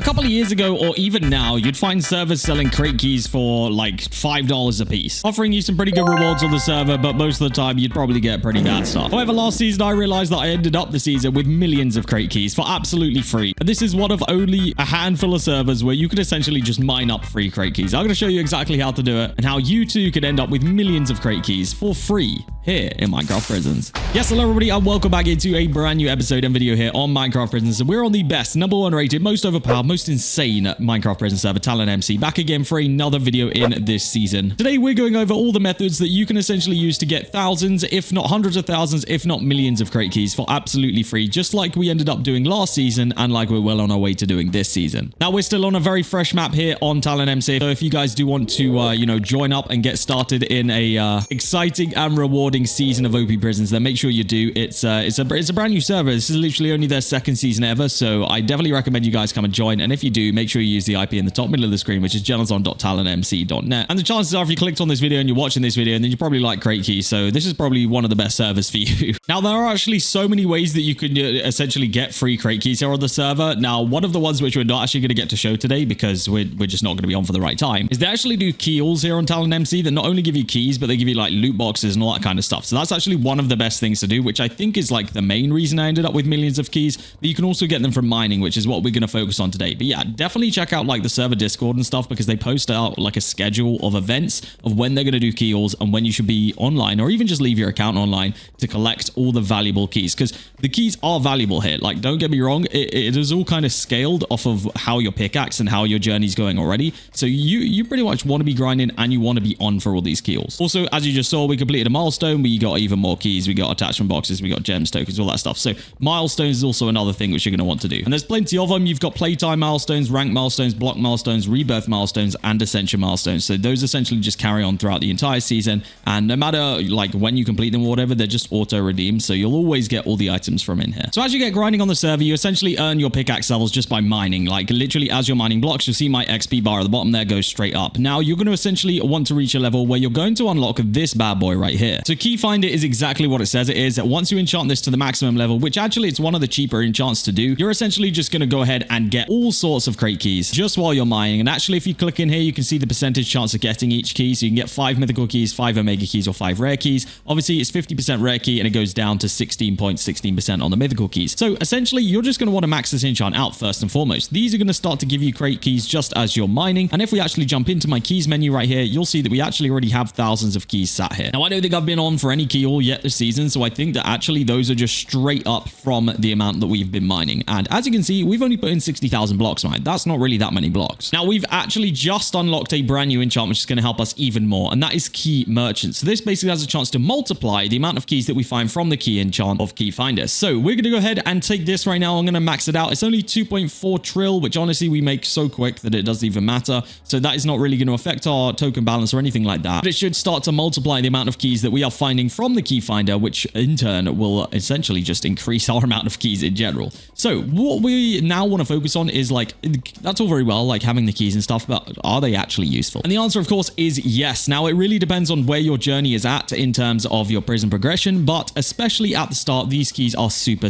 couple of years ago, or even now, you'd find servers selling crate keys for like $5 a piece, offering you some pretty good rewards on the server, but most of the time you'd probably get pretty bad stuff. However, last season I realized that I ended up the season with millions of crate keys for absolutely free. And this is one of only a handful of servers where you could essentially just mine up free crate keys. I'm going to show you exactly how to do it and how you too could end up with millions of crate keys for free here in Minecraft Prisons. Yes, hello everybody, and welcome back into a brand new episode and video here on Minecraft Prisons. And we're on the best, #1 rated, most overpowered, most insane Minecraft Prison server, TalonMC, back again for another video in this season. Today we're going over all the methods that you can essentially use to get thousands, if not hundreds of thousands, if not millions of crate keys for absolutely free, just like we ended up doing last season and like we're well on our way to doing this season. Now we're still on a very fresh map here on TalonMC, so if you guys do want to join up and get started in a exciting and rewarding season of OP Prisons, then make sure you do. It's a brand new server. This is literally only their second season ever, so I definitely recommend you guys come and join. And if you do, make sure you use the IP in the top middle of the screen, which is generzon.talonmc.net. And the chances are, if you clicked on this video and you're watching this video, then you probably like crate keys, so this is probably one of the best servers for you. Now there are actually so many ways that you can essentially get free crate keys here on the server. Now one of the ones which we're not actually going to get to show today because we're just not going to be on for the right time is they actually do keys here on TalonMC that not only give you keys, but they give you like loot boxes and all that kind of stuff. So that's actually one of the best things to do, which I think is like the main reason I ended up with millions of keys. But you can also get them from mining, which is what we're going to focus on today. But yeah, definitely check out like the server Discord and stuff, because they post out like a schedule of events of when they're going to do key hauls and when you should be online, or even just leave your account online to collect all the valuable keys, because the keys are valuable here. Like, don't get me wrong, it is all kind of scaled off of how your pickaxe and how your journey's going already. So you pretty much want to be grinding and you want to be on for all these key hauls. Also, as you just saw, we completed a milestone. We got even more keys. We got attachment boxes. We got gems, tokens, all that stuff. So milestones is also another thing which you're going to want to do. And there's plenty of them. You've got playtime milestones, rank milestones, block milestones, rebirth milestones, and ascension milestones. So those essentially just carry on throughout the entire season. And no matter like when you complete them or whatever, they're just auto redeemed. So you'll always get all the items from in here. So as you get grinding on the server, you essentially earn your pickaxe levels just by mining. Like literally as you're mining blocks, you'll see my XP bar at the bottom there goes straight up. Now you're going to essentially want to reach a level where you're going to unlock this bad boy right here. So key finder is exactly what it says it is. Once you enchant this to the maximum level, which actually it's one of the cheaper enchants to do, you're essentially just going to go ahead and get all sorts of crate keys just while you're mining. And actually, if you click in here, you can see the percentage chance of getting each key. So you can get 5 mythical keys, 5 omega keys, or 5 rare keys. Obviously, it's 50% rare key and it goes down to 16.16% on the mythical keys. So essentially, you're just going to want to max this enchant out first and foremost. These are going to start to give you crate keys just as you're mining. And if we actually jump into my keys menu right here, you'll see that we actually already have thousands of keys sat here. Now, I don't think I've been on for any key haul yet this season, so I think that actually those are just straight up from the amount that we've been mining. And as you can see, we've only put in 60,000 blocks mined. That's not really that many blocks. Now, we've actually just unlocked a brand new enchant, which is going to help us even more, and that is Key Merchant. So this basically has a chance to multiply the amount of keys that we find from the key enchant of Key Finder. So we're going to go ahead and take this right now. I'm going to max it out. It's only 2.4 trill, which honestly we make so quick that it doesn't even matter. So that is not really going to affect our token balance or anything like that. But it should start to multiply the amount of keys that we are finding from the Key Finder, which in turn will essentially just increase our amount of keys in general. So what we now want to focus on is like, that's all very well, like having the keys and stuff, but are they actually useful? And the answer, of course, is yes. Now, it really depends on where your journey is at in terms of your prison progression, but especially at the start, these keys are super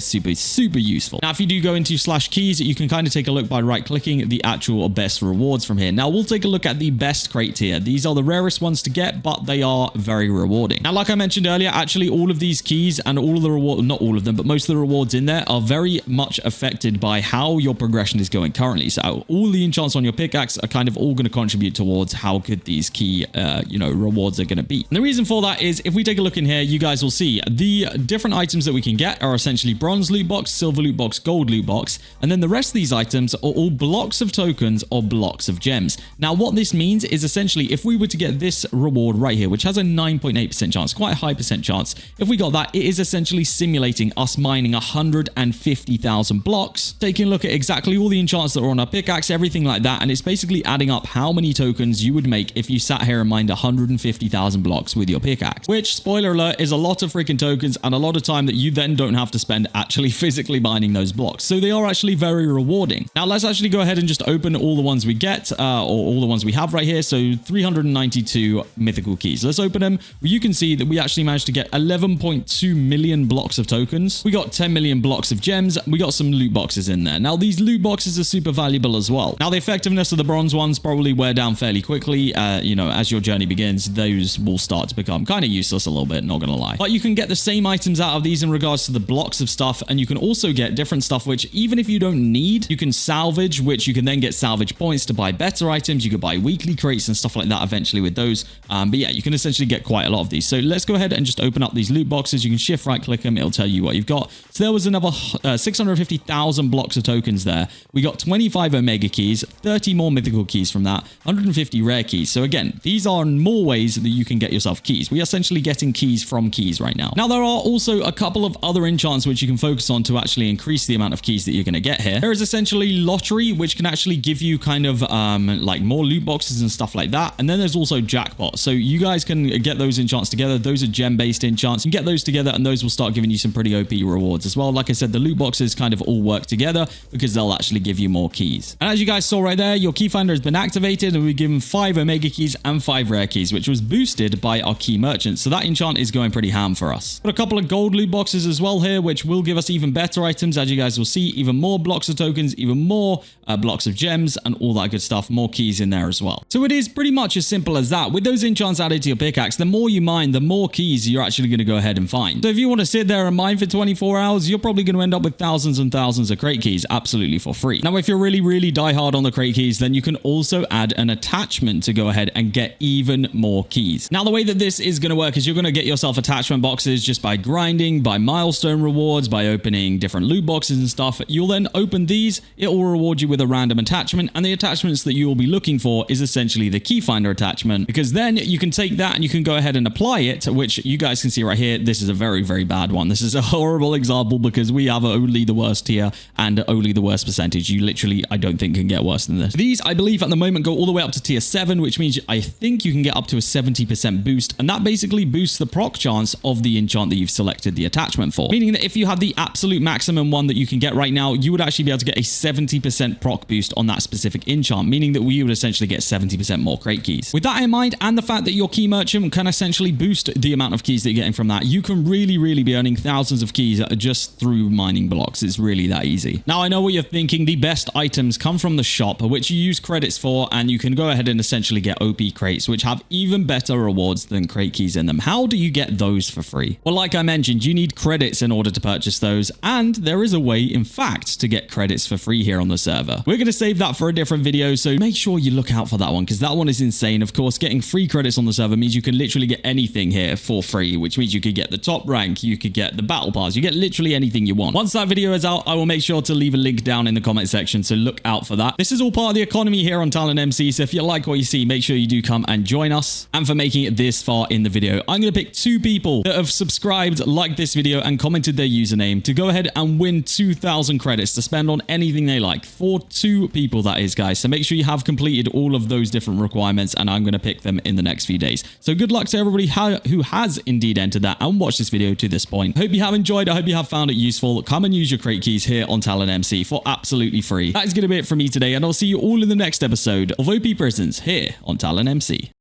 useful. Now, if you do go into /keys, you can kind of take a look by right-clicking the actual best rewards from here. Now, we'll take a look at the best crate tier. These are the rarest ones to get, but they are very rewarding. Now, like I mentioned earlier, actually all of these keys and all of the reward, not all of them, but most of the rewards in there are very much affected by how your progression is going currently. So all the enchants on your pickaxe are kind of all going to contribute towards how good these key, rewards are going to be. And the reason for that is if we take a look in here, you guys will see the different items that we can get are essentially bronze loot box, silver loot box, gold loot box, and then the rest of these items are all blocks of tokens or blocks of gems. Now, what this means is essentially if we were to get this reward right here, which has a 9.8% chance, quite a high percent chance, if we got that, it is essentially simulating us mining 150,000 blocks, taking a look at exactly all the enchants that are on our pickaxe, everything like that, and it's basically adding up how many tokens you would make if you sat here and mined 150,000 blocks with your pickaxe, which, spoiler alert, is a lot of freaking tokens and a lot of time that you then don't have to spend actually physically mining those blocks. So they are actually very rewarding. Now, let's actually go ahead and just open all the ones we get, or all the ones we have right here. So 392 mythical keys. Let's open them. You can see that we actually managed to get 11.2 million blocks of tokens. We got 10 million blocks of gems. We got some loot boxes in there. Now, these loot boxes are super valuable as well. Now, the effectiveness of the bronze ones probably wear down fairly quickly. You know, as your journey begins, those will start to become kind of useless a little bit, not gonna lie. But you can get the same items out of these in regards to the blocks of stuff, and you can also get different stuff which, even if you don't need, you can salvage, which you can then get salvage points to buy better items. You could buy weekly crates and stuff like that eventually with those. But yeah, you can essentially get quite a lot of these. So let's go ahead and just open up these loot boxes. You can shift right click them, it'll tell you what you've got. So there was another 650,000 blocks of tokens there. We got 25 omega keys, 30 more mythical keys from that, 150 rare keys. So again, these are more ways that you can get yourself keys. We are essentially getting keys from keys right now. Now, there are also a couple of other enchants which you can focus on to actually increase the amount of keys that you're going to get here. There is essentially lottery, which can actually give you kind of like more loot boxes and stuff like that. And then there's also jackpot. So you guys can get those enchants together. Those are gem-based enchants. You can get those together and those will start giving you some pretty OP rewards as well. Like I said, the loot boxes kind of all work together because they'll actually give you more keys. And as you guys saw right there, your key finder has been activated and we've given 5 omega keys and 5 rare keys, which was boosted by our key merchant. So that enchant is going pretty ham for us. Got a couple of gold loot boxes as well here, which will give us even better items. As you guys will see, even more blocks of tokens, even more blocks of gems and all that good stuff, more keys in there as well. So it is pretty much as simple as that. With those enchants added to your pickaxe, the more you mine, the more keys you're actually going to go ahead and find. So if you want to sit there and mine for 24 hours, you're probably going to end up with thousands and thousands of crate keys absolutely for free. Now, if you're really die hard on the crate keys, then you can also add an attachment to go ahead and get even more keys. Now, the way that this is going to work is you're going to get yourself attachment boxes just by grinding, by milestone rewards, by opening different loot boxes and stuff. You'll then open these, it will reward you with a random attachment, and the attachments that you will be looking for is essentially the key finder attachment, because then you can take that and you can go ahead and apply it, which you guys can see right here. This is a very bad one. This is a horrible example because we have only the worst tier and only the worst percentage. You literally, I don't think, can get worse than this. These, I believe, at the moment go all the way up to tier 7, which means I think you can get up to a 70% boost, and that basically boosts the proc chance of the enchant that you've selected the attachment for. Meaning that if you have the absolute maximum one that you can get right now, you would actually be able to get a 70% proc boost on that specific enchant, meaning that we would essentially get 70% more crate keys. With that in mind, and the fact that your key merchant can essentially boost the amount of keys that you're getting from that, you can really be earning thousands of keys just through mining blocks. It's really that easy. Now, I know what you're thinking. The best items come from the shop, which you use credits for, and you can go ahead and essentially get OP crates, which have even better rewards than crate keys in them. How do you get those for free? Well, like I mentioned, you need credits in order to purchase those, and there is a way, in fact, to get credits for free here on the server. We're going to save that for a different video, so make sure you look out for that one, because that one is insane. Of course, getting free credits on the server means you can literally get anything here for free, which means you could get the top rank, you could get the battle pass, you get literally anything you want. Once that video is out, I will make sure to leave a link down in the comment section, so look out for that. This is all part of the economy here on TalonMC, so if you like what you see, make sure you do come and join us. And for making it this far in the video, I'm going to pick 2 people that have subscribed, liked this video, and commented their username to go ahead and win 2,000 credits to spend on anything they like. For 2 people, that is, guys. So make sure you have completed all of those different requirements, and I'm going to pick them in the next few days. So good luck to everybody who has indeed entered that and watched this video to this point. I hope you have enjoyed. I hope you have found it useful. Come and use your crate keys here on TalonMC for absolutely free. That is going to be it from me today, and I'll see you all in the next episode of OP Prisons here on TalonMC.